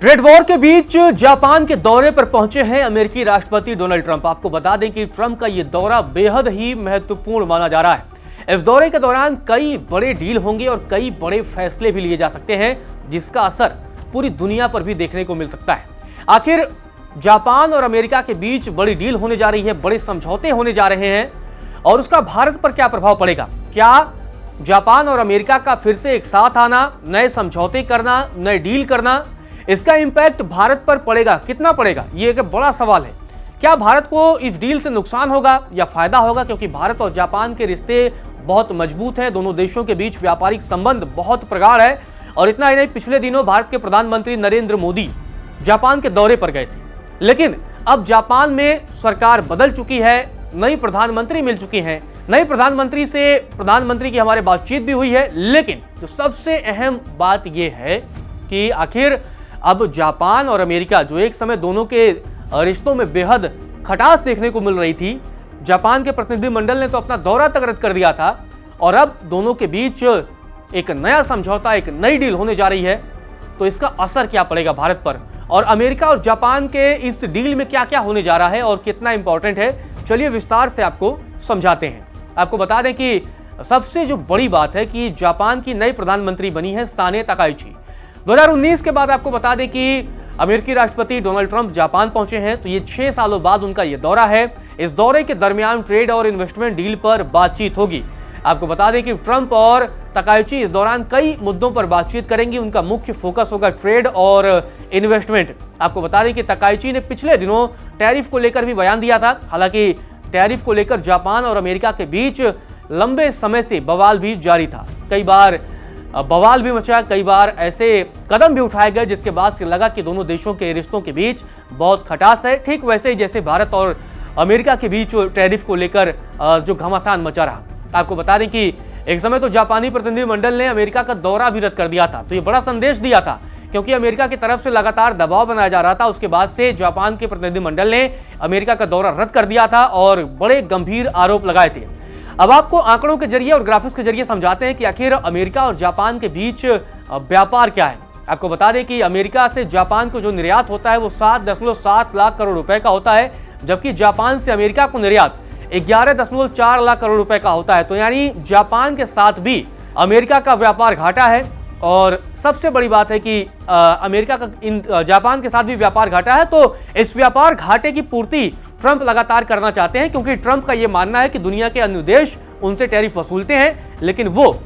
Trade war के बीच Japan के दौरे पर पहुंचे हैं अमेरिकी राष्ट्रपति डोनाल्ड ट्रंप। आपको बता दें कि ट्रंप का यह दौरा बेहद ही महत्वपूर्ण माना जा रहा है। इस दौरे के दौरान कई बड़े डील होंगे और कई बड़े फैसले भी लिए जा सकते हैं, जिसका असर पूरी दुनिया पर भी देखने को मिल सकता है। आखिर जापान और अमेरिका के बीच बड़ी डील होने जा रही है, बड़े समझौते होने जा रहे हैं और उसका भारत पर क्या प्रभाव पड़ेगा? क्या जापान और अमेरिका का फिर से एक साथ आना, नए समझौते करना, नए डील करना, इसका इंपैक्ट भारत पर पड़ेगा? कितना पड़ेगा, ये एक बड़ा सवाल है। क्या भारत को इस डील से नुकसान होगा या फायदा होगा? क्योंकि भारत और जापान के रिश्ते बहुत मजबूत हैं, दोनों देशों के बीच व्यापारिक संबंध बहुत प्रगाढ़ है। और इतना ही नहीं, पिछले दिनों भारत के प्रधानमंत्री नरेंद्र मोदी जापान के दौरे पर गए थे, लेकिन अब जापान में सरकार बदल चुकी है, नई प्रधानमंत्री मिल चुकी हैं, नई प्रधानमंत्री से प्रधानमंत्री की हमारे बातचीत भी हुई है। लेकिन जो सबसे अहम बात यह है कि आखिर अब जापान और अमेरिका, जो एक समय दोनों के रिश्तों में बेहद खटास देखने को मिल रही थी, जापान के प्रतिनिधिमंडल ने तो अपना दौरा तक रद्द कर दिया था और अब दोनों के बीच एक नया समझौता, एक नई डील होने जा रही है। तो इसका असर क्या पड़ेगा भारत पर, और अमेरिका और जापान के इस डील में क्या क्या होने जा रहा है और कितना इंपॉर्टेंट है, चलिए विस्तार से आपको समझाते हैं। आपको बता दें कि सबसे जो बड़ी बात है कि जापान की नई प्रधानमंत्री बनी है साने ताकाइची। 2019 के बाद आपको बता दें कि अमेरिकी राष्ट्रपति डोनाल्ड ट्रंप जापान पहुंचे हैं, तो ये 6 सालों बाद उनका ये दौरा है। इस दौरे के दरमियान ट्रेड और इन्वेस्टमेंट डील पर बातचीत होगी। आपको बता दें कि ट्रंप और ताकाइची इस दौरान कई मुद्दों पर बातचीत करेंगी। उनका मुख्य फोकस होगा ट्रेड और इन्वेस्टमेंट। आपको बता दें कि ताकाइची ने पिछले दिनों टैरिफ को लेकर भी बयान दिया था। हालांकि टैरिफ को लेकर जापान और अमेरिका के बीच लंबे समय से बवाल भी जारी था। कई बार बवाल भी मचा, कई बार ऐसे कदम भी उठाए गए जिसके बाद से लगा कि दोनों देशों के रिश्तों के बीच बहुत खटास है। ठीक वैसे ही जैसे भारत और अमेरिका के बीच टैरिफ को लेकर जो घमासान मचा रहा। आपको बता दें कि एक समय तो जापानी प्रतिनिधिमंडल ने अमेरिका का दौरा भी रद्द कर दिया था। तो ये बड़ा संदेश दिया था, क्योंकि अमेरिका की तरफ से लगातार दबाव बनाया जा रहा था। उसके बाद से जापान के प्रतिनिधिमंडल ने अमेरिका का दौरा रद्द कर दिया था और बड़े गंभीर आरोप लगाए थे। अब आपको आंकड़ों के जरिए और ग्राफिक्स के जरिए समझाते हैं कि आखिर अमेरिका और जापान के बीच व्यापार क्या है। आपको बता दें कि अमेरिका से जापान को जो निर्यात होता है वो 7.7 लाख करोड़ रुपए का होता है, जबकि जापान से अमेरिका को निर्यात 11.4 लाख करोड़ रुपए का होता है। तो यानी जापान के साथ भी अमेरिका का व्यापार घाटा है। और सबसे बड़ी बात है कि अमेरिका का जापान के साथ भी व्यापार घाटा है। तो इस व्यापार घाटे की पूर्ति ट्रंप लगातार करना चाहते हैं, क्योंकि ट्रंप का यह मानना है कि दुनिया के अन्य देश उनसे टैरिफ वसूलते हैं, लेकिन वो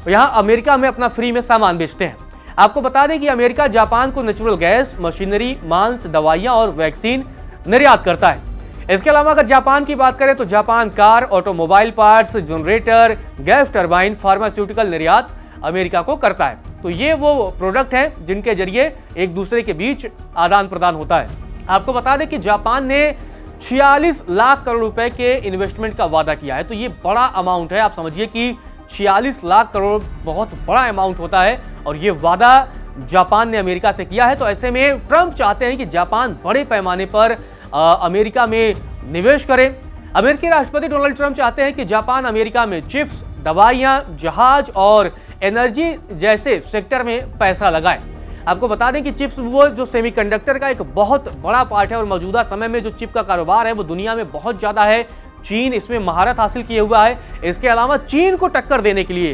यहां अमेरिका में अपना फ्री में सामान बेचते हैं। आपको बता दें कि अमेरिका जापान को नेचुरल गैस, मशीनरी, मांस, दवाइयां और वैक्सीन निर्यात करता है। इसके अलावा अगर जापान की बात करें तो Japan car, automobile parts, generator, gas turbine, pharmaceutical निर्यात अमेरिका को करता है। तो ये वो प्रोडक्ट हैं जिनके जरिए एक दूसरे के बीच आदान प्रदान होता है। आपको बता दें कि जापान ने 46 लाख करोड़ रुपए के इन्वेस्टमेंट का वादा किया है। तो ये बड़ा अमाउंट है। आप समझिए कि 46 लाख करोड़ बहुत बड़ा अमाउंट होता है और ये वादा जापान ने अमेरिका से किया है। तो ऐसे में ट्रंप चाहते हैं कि जापान बड़े पैमाने पर अमेरिका में निवेश करे। अमेरिकी राष्ट्रपति डोनाल्ड ट्रंप चाहते हैं कि जापान अमेरिका में चिप्स, दवाइयां, जहाज और एनर्जी जैसे सेक्टर में पैसा लगाए। आपको बता दें कि चिप्स वो जो सेमीकंडक्टर का एक बहुत बड़ा पार्ट है और मौजूदा समय में जो चिप का कारोबार है वो दुनिया में बहुत ज़्यादा है। चीन इसमें महारत हासिल किए हुआ है। इसके अलावा चीन को टक्कर देने के लिए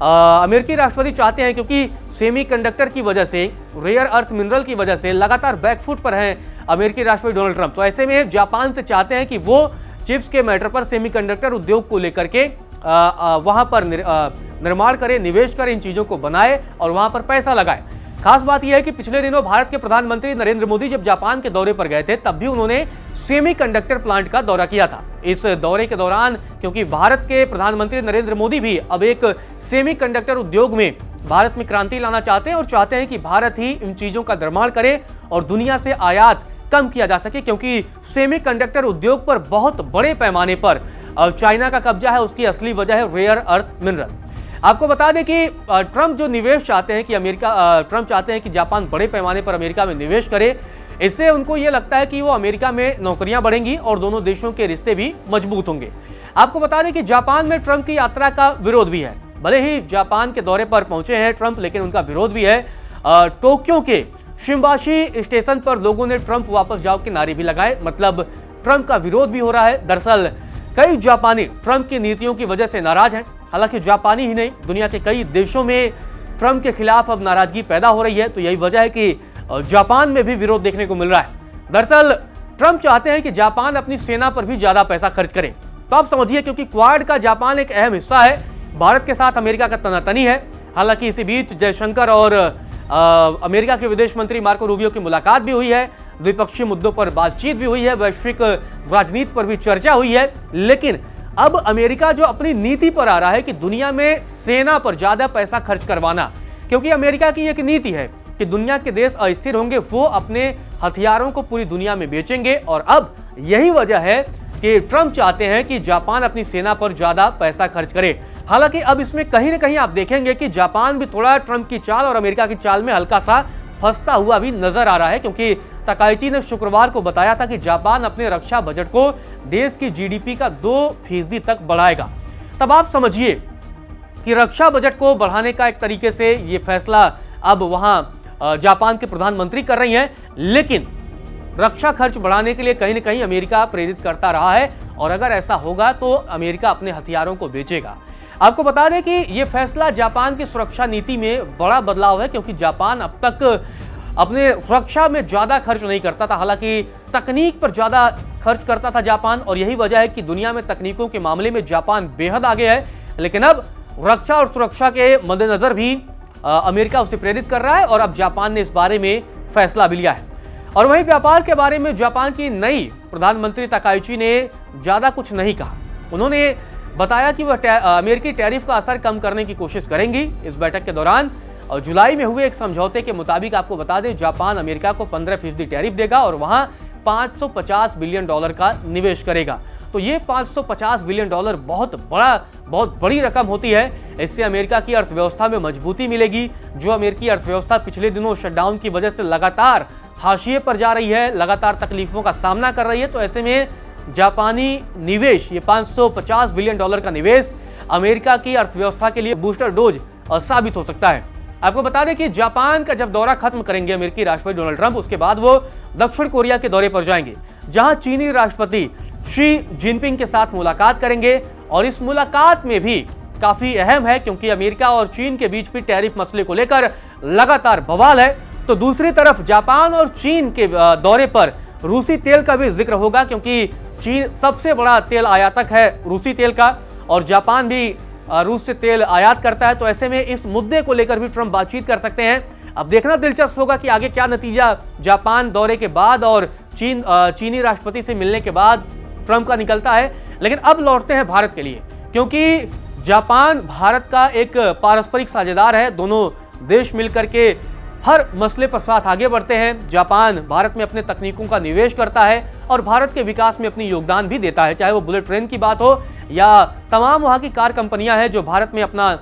अमेरिकी राष्ट्रपति चाहते हैं, क्योंकि सेमीकंडक्टर की वजह से, रेयर अर्थ मिनरल की वजह से लगातार बैकफुट पर हैं अमेरिकी राष्ट्रपति डोनाल्ड ट्रंप। तो ऐसे में जापान से चाहते हैं कि वो चिप्स के मैटर पर, सेमीकंडक्टर उद्योग को लेकर के वहां पर निर्माण करे, निवेश करे, इन चीज़ों को बनाए और वहां पर पैसा लगाए। खास बात यह है कि पिछले दिनों भारत के प्रधानमंत्री नरेंद्र मोदी जब जापान के दौरे पर गए थे, तब भी उन्होंने सेमीकंडक्टर प्लांट का दौरा किया था। इस दौरे के दौरान, क्योंकि भारत के प्रधानमंत्री नरेंद्र मोदी भी अब एक सेमीकंडक्टर उद्योग में भारत में क्रांति लाना चाहते हैं और चाहते हैं कि भारत ही इन चीज़ों का निर्माण करे और दुनिया से आयात कम किया जा सके, क्योंकि सेमीकंडक्टर उद्योग पर बहुत बड़े पैमाने पर चाइना का कब्जा है। उसकी असली वजह है रेयर अर्थ मिनरल। आपको बता दें कि ट्रंप जो निवेश चाहते हैं कि ट्रंप चाहते हैं कि जापान बड़े पैमाने पर अमेरिका में निवेश करे। इससे उनको ये लगता है कि वो अमेरिका में नौकरियां बढ़ेंगी और दोनों देशों के रिश्ते भी मजबूत होंगे। आपको बता दें कि जापान में ट्रंप की यात्रा का विरोध भी है। भले ही जापान के दौरे पर पहुंचे हैं ट्रंप, लेकिन उनका विरोध भी है। टोक्यो के शिंबाशी स्टेशन पर लोगों ने ट्रंप वापस जाओ के नारे भी लगाए, मतलब ट्रंप का विरोध भी हो रहा है। दरअसल कई जापानी ट्रंप की नीतियों की वजह से नाराज हैं। हालांकि जापानी ही नहीं, दुनिया के कई देशों में ट्रंप के खिलाफ अब नाराजगी पैदा हो रही है। तो यही वजह है कि जापान में भी विरोध देखने को मिल रहा है। दरअसल ट्रंप चाहते हैं कि जापान अपनी सेना पर भी ज्यादा पैसा खर्च करे। तो आप समझिए, क्योंकि क्वाड का जापान एक अहम हिस्सा है, भारत के साथ अमेरिका का तनातनी है। हालांकि इसी बीच जयशंकर और अमेरिका के विदेश मंत्री मार्को रूबियो की मुलाकात भी हुई है, द्विपक्षीय मुद्दों पर बातचीत भी हुई है, वैश्विक राजनीति पर भी चर्चा हुई है। लेकिन अब अमेरिका जो अपनी नीति पर आ रहा है कि दुनिया में सेना पर ज्यादा पैसा खर्च करवाना, क्योंकि अमेरिका की एक नीति है कि दुनिया के देश अस्थिर होंगे, वो अपने हथियारों को पूरी दुनिया में बेचेंगे। और अब यही वजह है कि ट्रंप चाहते हैं कि जापान अपनी सेना पर ज्यादा पैसा खर्च करे। हालांकि अब इसमें कहीं ना कहीं आप देखेंगे कि जापान भी थोड़ा ट्रंप की चाल और अमेरिका की चाल में हल्का सा फंसता हुआ भी नजर आ रहा है, क्योंकि तकाइची ने शुक्रवार को बताया था कि जापान अपने रक्षा बजट को देश की जीडीपी का 2% तक बढ़ाएगा। तब आप समझिए कि रक्षा बजट को बढ़ाने का एक तरीके से ये फैसला अब वहां जापान के प्रधानमंत्री कर रही हैं। लेकिन रक्षा खर्च बढ़ाने के लिए कहीं ना कहीं अमेरिका प्रेरित करता रहा है, और अगर ऐसा होगा तो अमेरिका अपने हथियारों को बेचेगा। आपको बता दें कि यह फैसला जापान की सुरक्षा नीति में बड़ा बदलाव है, क्योंकि जापान अब तक अपने सुरक्षा में ज्यादा खर्च नहीं करता था। हालांकि तकनीक पर ज्यादा खर्च करता था जापान, और यही वजह है कि दुनिया में तकनीकों के मामले में जापान बेहद आगे है। लेकिन अब रक्षा और सुरक्षा के मद्देनजर भी अमेरिका उसे प्रेरित कर रहा है, और अब जापान ने इस बारे में फैसला भी लिया है। और वहीं व्यापार के बारे में जापान की नई प्रधानमंत्री तकाइची ने ज्यादा कुछ नहीं कहा। उन्होंने बताया कि वह अमेरिकी टैरिफ का असर कम करने की कोशिश करेंगी। इस बैठक के दौरान जुलाई में हुए एक समझौते के मुताबिक आपको बता दें, जापान अमेरिका को 15% टैरिफ देगा और वहां $550 बिलियन का निवेश करेगा। तो ये $550 बिलियन बहुत बड़ी रकम होती है। इससे अमेरिका की अर्थव्यवस्था में मजबूती मिलेगी। जो अमेरिकी अर्थव्यवस्था पिछले दिनों शटडाउन की वजह से लगातार हाशिए पर जा रही है, लगातार तकलीफों का सामना कर रही है। तो ऐसे में जापानी निवेश, ये $550 बिलियन का निवेश अमेरिका की अर्थव्यवस्था के लिए बूस्टर डोज साबित हो सकता है। आपको बता दें कि जापान का जब दौरा खत्म करेंगे अमेरिकी राष्ट्रपति डोनाल्ड ट्रंप, उसके बाद वो दक्षिण कोरिया के दौरे पर जाएंगे, जहां चीनी राष्ट्रपति शी जिनपिंग के साथ मुलाकात करेंगे। और इस मुलाकात में भी काफी अहम है, क्योंकि अमेरिका और चीन के बीच भी टैरिफ मसले को लेकर लगातार बवाल है। तो दूसरी तरफ जापान और चीन के दौरे पर रूसी तेल का भी जिक्र होगा, क्योंकि चीन सबसे बड़ा तेल आयातक है रूसी तेल का, और जापान भी रूस से तेल आयात करता है। तो ऐसे में इस मुद्दे को लेकर भी ट्रंप बातचीत कर सकते हैं। अब देखना दिलचस्प होगा कि आगे क्या नतीजा जापान दौरे के बाद और चीनी राष्ट्रपति से मिलने के बाद ट्रंप का निकलता है। लेकिन अब लौटते हैं भारत के लिए, क्योंकि जापान भारत का एक पारस्परिक साझेदार है। दोनों देश मिलकर के हर मसले पर साथ आगे बढ़ते हैं। जापान भारत में अपने तकनीकों का निवेश करता है और भारत के विकास में अपनी योगदान भी देता है, चाहे वो बुलेट ट्रेन की बात हो या तमाम वहाँ की कार कंपनियां हैं जो भारत में अपना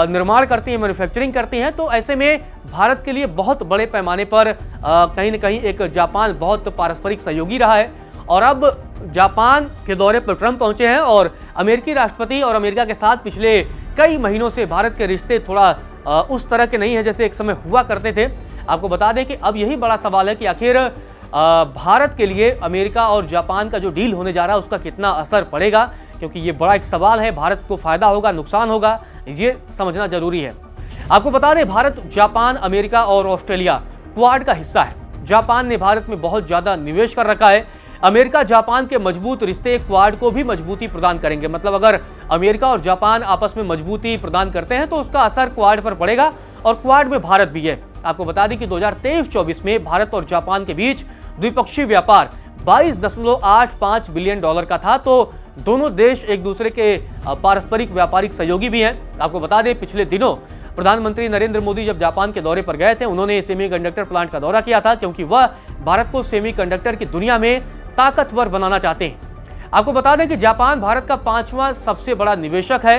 निर्माण करती हैं, मैन्युफैक्चरिंग करती हैं। तो ऐसे में भारत के लिए बहुत बड़े पैमाने पर कहीं न कहीं एक जापान बहुत पारस्परिक सहयोगी रहा है। और अब जापान के दौरे पर ट्रंप पहुंचे हैं, और अमेरिकी राष्ट्रपति और अमेरिका के साथ पिछले कई महीनों से भारत के रिश्ते थोड़ा उस तरह के नहीं है जैसे एक समय हुआ करते थे। आपको बता दें कि अब यही बड़ा सवाल है कि आखिर भारत के लिए अमेरिका और जापान का जो डील होने जा रहा है उसका कितना असर पड़ेगा, क्योंकि ये बड़ा एक सवाल है। भारत को फायदा होगा, नुकसान होगा, ये समझना जरूरी है। आपको बता दें, भारत, जापान, अमेरिका और ऑस्ट्रेलिया क्वाड का हिस्सा है। जापान ने भारत में बहुत ज्यादा निवेश कर रखा है। अमेरिका जापान के मजबूत रिश्ते क्वाड को भी मजबूती प्रदान करेंगे। मतलब अगर अमेरिका और जापान आपस में मजबूती प्रदान करते हैं तो उसका असर क्वाड पर पड़ेगा, और क्वाड में भारत भी है। आपको बता दें कि 2023-24 में भारत और जापान के बीच द्विपक्षीय व्यापार $22.85 बिलियन का था। तो दोनों देश एक दूसरे के पारस्परिक व्यापारिक सहयोगी भी हैं। आपको बता दें, पिछले दिनों प्रधानमंत्री नरेंद्र मोदी जब जापान के दौरे पर गए थे, उन्होंने सेमीकंडक्टर प्लांट का दौरा किया था, क्योंकि वह भारत को सेमीकंडक्टर की दुनिया में ताकतवर बनाना चाहते हैं। आपको बता दें कि जापान भारत का 5वां सबसे बड़ा निवेशक है।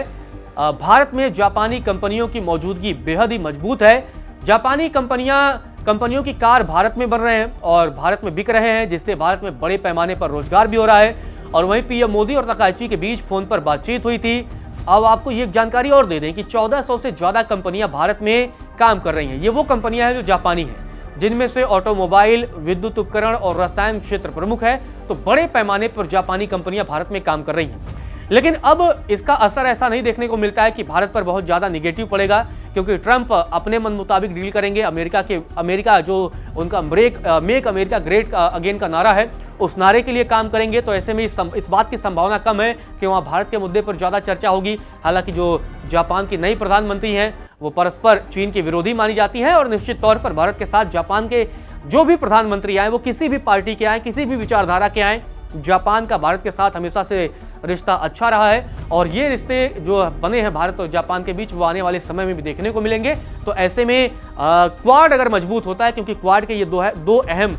भारत में जापानी कंपनियों की मौजूदगी बेहद ही मजबूत है। जापानी कंपनियों की कार भारत में बन रहे हैं और भारत में बिक रहे हैं, जिससे भारत में बड़े पैमाने पर रोजगार भी हो रहा है। और वहीं पीएम मोदी और तकाइची के बीच फोन पर बातचीत हुई थी। अब आपको ये जानकारी और दे दें कि 1400 से ज्यादा कंपनियां भारत में काम कर रही हैं। ये वो कंपनियां हैं जो जापानी हैं। जिनमें से ऑटोमोबाइल, विद्युत उपकरण और रसायन क्षेत्र प्रमुख है। तो बड़े पैमाने पर जापानी कंपनियां भारत में काम कर रही हैं। लेकिन अब इसका असर ऐसा नहीं देखने को मिलता है कि भारत पर बहुत ज़्यादा निगेटिव पड़ेगा, क्योंकि ट्रंप अपने मन मुताबिक डील करेंगे। अमेरिका जो उनका मेक अमेरिका ग्रेट अगेन का नारा है, उस नारे के लिए काम करेंगे। तो ऐसे में इस बात की संभावना कम है कि वहाँ भारत के मुद्दे पर ज़्यादा चर्चा होगी। हालांकि जो जापान की नई प्रधानमंत्री हैं वो परस्पर चीन की विरोधी मानी जाती हैं, और निश्चित तौर पर भारत के साथ जापान के जो भी प्रधानमंत्री आए, वो किसी भी पार्टी के आए, किसी भी विचारधारा के आए, जापान का भारत के साथ हमेशा से रिश्ता अच्छा रहा है। और ये रिश्ते जो बने हैं भारत और जापान के बीच, वो आने वाले समय में भी देखने को मिलेंगे। तो ऐसे में क्वाड अगर मजबूत होता है, क्योंकि क्वाड के ये दो अहम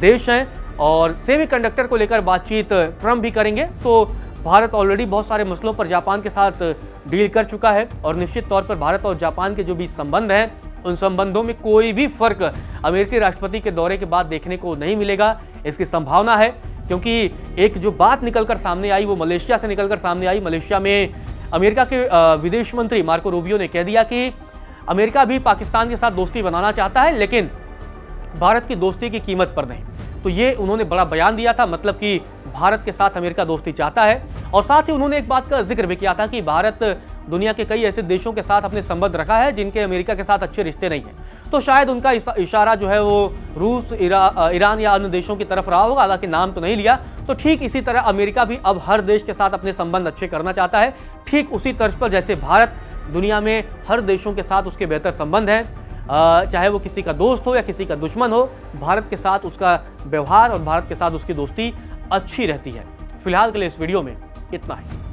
देश हैं, और सेमीकंडक्टर को लेकर बातचीत ट्रंप भी करेंगे, तो भारत ऑलरेडी बहुत सारे मसलों पर जापान के साथ डील कर चुका है। और निश्चित तौर पर भारत और जापान के जो भी संबंध हैं, उन संबंधों में कोई भी फर्क अमेरिकी राष्ट्रपति के दौरे के बाद देखने को नहीं मिलेगा। इसकी संभावना है, क्योंकि एक जो बात निकलकर सामने आई वो मलेशिया से निकलकर सामने आई। मलेशिया में अमेरिका के विदेश मंत्री मार्को रूबियो ने कह दिया कि अमेरिका भी पाकिस्तान के साथ दोस्ती बनाना चाहता है, लेकिन भारत की दोस्ती की कीमत पर नहीं। तो ये उन्होंने बड़ा बयान दिया था, मतलब कि भारत के साथ अमेरिका दोस्ती चाहता है। और साथ ही उन्होंने एक बात का जिक्र भी किया था कि भारत दुनिया के कई ऐसे देशों के साथ अपने संबंध रखा है जिनके अमेरिका के साथ अच्छे रिश्ते नहीं हैं। तो शायद उनका इशारा जो है वो रूस, ईरान या अन्य देशों की तरफ रहा होगा, हालांकि नाम तो नहीं लिया। तो ठीक इसी तरह अमेरिका भी अब हर देश के साथ अपने संबंध अच्छे करना चाहता है, ठीक उसी तर्ज पर जैसे भारत दुनिया में हर देशों के साथ उसके बेहतर संबंध हैं। चाहे वो किसी का दोस्त हो या किसी का दुश्मन हो, भारत के साथ उसका व्यवहार और भारत के साथ उसकी दोस्ती अच्छी रहती है। फिलहाल के लिए इस वीडियो में इतना ही।